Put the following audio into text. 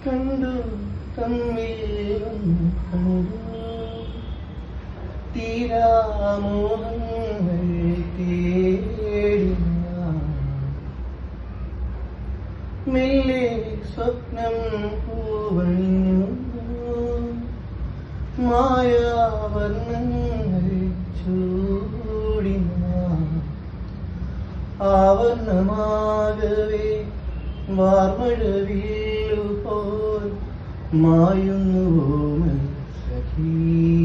കണ്ടു തമ്മിൽ കണ്ടു തീരാമോഹങ്ങൾ തേടി മെല്ലെ സ്വപ്നം പൂവണിഞ്ഞു മായാവർണ്ണങ്ങൾ ചൂടിന ആവർണമാകവേ വാർമഴവില്ലുപോൽ മായുന്നു സഖീ.